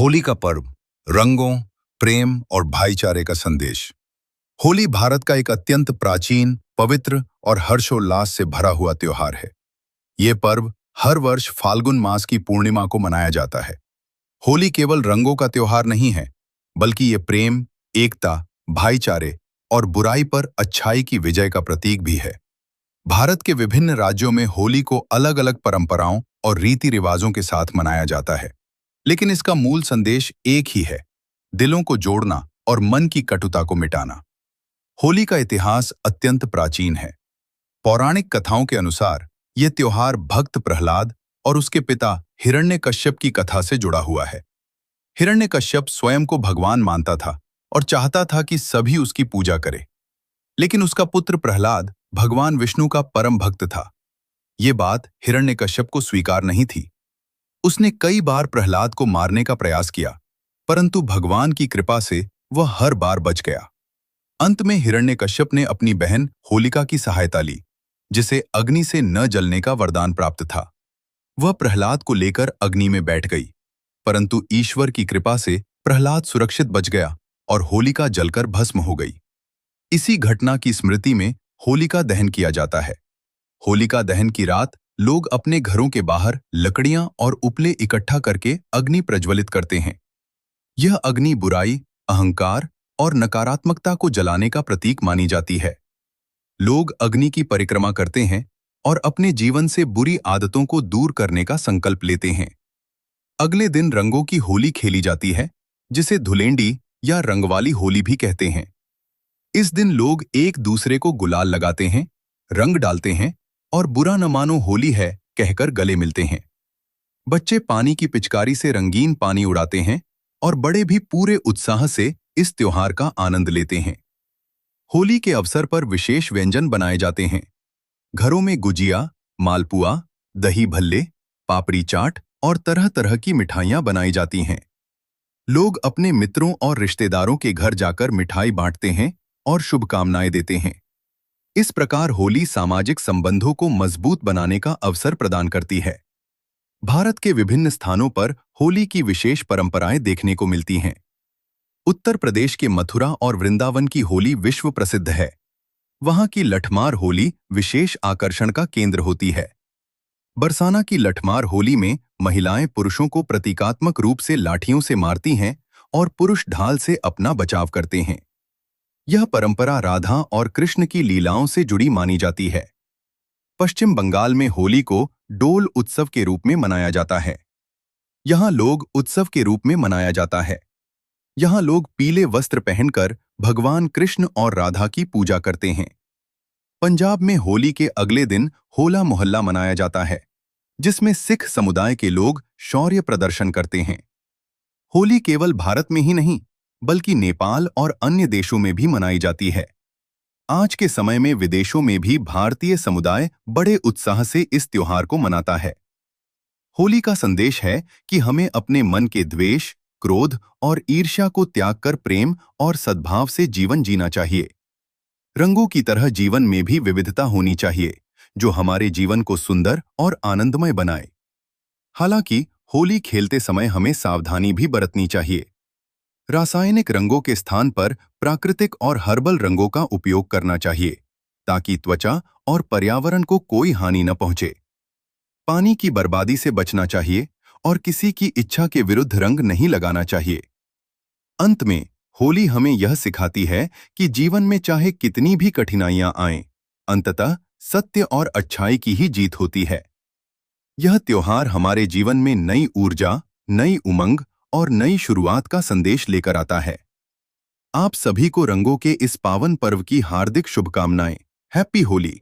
होली का पर्व, रंगों, प्रेम और भाईचारे का संदेश। होली भारत का एक अत्यंत प्राचीन, पवित्र और हर्षोल्लास से भरा हुआ त्योहार है। ये पर्व हर वर्ष फाल्गुन मास की पूर्णिमा को मनाया जाता है। होली केवल रंगों का त्योहार नहीं है, बल्कि ये प्रेम, एकता, भाईचारे और बुराई पर अच्छाई की विजय का प्रतीक भी है। भारत के विभिन्न राज्यों में होली को अलग-अलग परंपराओं और रीति रिवाजों के साथ मनाया जाता है, लेकिन इसका मूल संदेश एक ही है: दिलों को जोड़ना और मन की कटुता को मिटाना। होली का इतिहास अत्यंत प्राचीन है। पौराणिक कथाओं के अनुसार यह त्योहार भक्त प्रहलाद और उसके पिता हिरण्यकश्यप की कथा से जुड़ा हुआ है। हिरण्यकश्यप स्वयं को भगवान मानता था और चाहता था कि सभी उसकी पूजा करें, लेकिन उसका पुत्र प्रहलाद भगवान विष्णु का परम भक्त था। ये बात हिरण्यकश्यप को स्वीकार नहीं थी। उसने कई बार प्रहलाद को मारने का प्रयास किया, परंतु भगवान की कृपा से वह हर बार बच गया। अंत में हिरण्यकश्यप ने अपनी बहन होलिका की सहायता ली, जिसे अग्नि से न जलने का वरदान प्राप्त था। वह प्रहलाद को लेकर अग्नि में बैठ गई, परंतु ईश्वर की कृपा से प्रहलाद सुरक्षित बच गया और होलिका जलकर भस्म हो गई। इसी घटना की स्मृति में होलिका दहन किया जाता है। होलिका दहन की रात लोग अपने घरों के बाहर लकड़ियां और उपले इकट्ठा करके अग्नि प्रज्वलित करते हैं। यह अग्नि बुराई, अहंकार और नकारात्मकता को जलाने का प्रतीक मानी जाती है। लोग अग्नि की परिक्रमा करते हैं और अपने जीवन से बुरी आदतों को दूर करने का संकल्प लेते हैं। अगले दिन रंगों की होली खेली जाती है, जिसे धुलेंडी या रंगवाली होली भी कहते हैं। इस दिन लोग एक दूसरे को गुलाल लगाते हैं, रंग डालते हैं और बुरा न मानो होली है कहकर गले मिलते हैं। बच्चे पानी की पिचकारी से रंगीन पानी उड़ाते हैं और बड़े भी पूरे उत्साह से इस त्योहार का आनंद लेते हैं। होली के अवसर पर विशेष व्यंजन बनाए जाते हैं। घरों में गुजिया, मालपुआ, दही भल्ले, पापड़ी चाट और तरह तरह की मिठाइयां बनाई जाती हैं। लोग अपने मित्रों और रिश्तेदारों के घर जाकर मिठाई बांटते हैं और शुभकामनाएं देते हैं। इस प्रकार होली सामाजिक संबंधों को मजबूत बनाने का अवसर प्रदान करती है। भारत के विभिन्न स्थानों पर होली की विशेष परंपराएं देखने को मिलती हैं। उत्तर प्रदेश के मथुरा और वृंदावन की होली विश्व प्रसिद्ध है। वहां की लठमार होली विशेष आकर्षण का केंद्र होती है। बरसाना की लठमार होली में महिलाएं पुरुषों को प्रतीकात्मक रूप से लाठियों से मारती हैं और पुरुष ढाल से अपना बचाव करते हैं। यह परंपरा राधा और कृष्ण की लीलाओं से जुड़ी मानी जाती है। पश्चिम बंगाल में होली को डोल उत्सव के रूप में मनाया जाता है। यहाँ लोग पीले वस्त्र पहनकर भगवान कृष्ण और राधा की पूजा करते हैं। पंजाब में होली के अगले दिन होला मोहल्ला मनाया जाता है, जिसमें सिख समुदाय के लोग शौर्य प्रदर्शन करते हैं। होली केवल भारत में ही नहीं, बल्कि नेपाल और अन्य देशों में भी मनाई जाती है। आज के समय में विदेशों में भी भारतीय समुदाय बड़े उत्साह से इस त्योहार को मनाता है। होली का संदेश है कि हमें अपने मन के द्वेष, क्रोध और ईर्ष्या को त्याग कर प्रेम और सद्भाव से जीवन जीना चाहिए। रंगों की तरह जीवन में भी विविधता होनी चाहिए, जो हमारे जीवन को सुंदर और आनंदमय बनाए। हालांकि होली खेलते समय हमें सावधानी भी बरतनी चाहिए। रासायनिक रंगों के स्थान पर प्राकृतिक और हर्बल रंगों का उपयोग करना चाहिए, ताकि त्वचा और पर्यावरण को कोई हानि न पहुंचे। पानी की बर्बादी से बचना चाहिए और किसी की इच्छा के विरुद्ध रंग नहीं लगाना चाहिए। अंत में होली हमें यह सिखाती है कि जीवन में चाहे कितनी भी कठिनाइयां आएं, अंततः सत्य और अच्छाई की ही जीत होती है। यह त्योहार हमारे जीवन में नई ऊर्जा, नई उमंग और नई शुरुआत का संदेश लेकर आता है। आप सभी को रंगों के इस पावन पर्व की हार्दिक शुभकामनाएं। हैप्पी होली।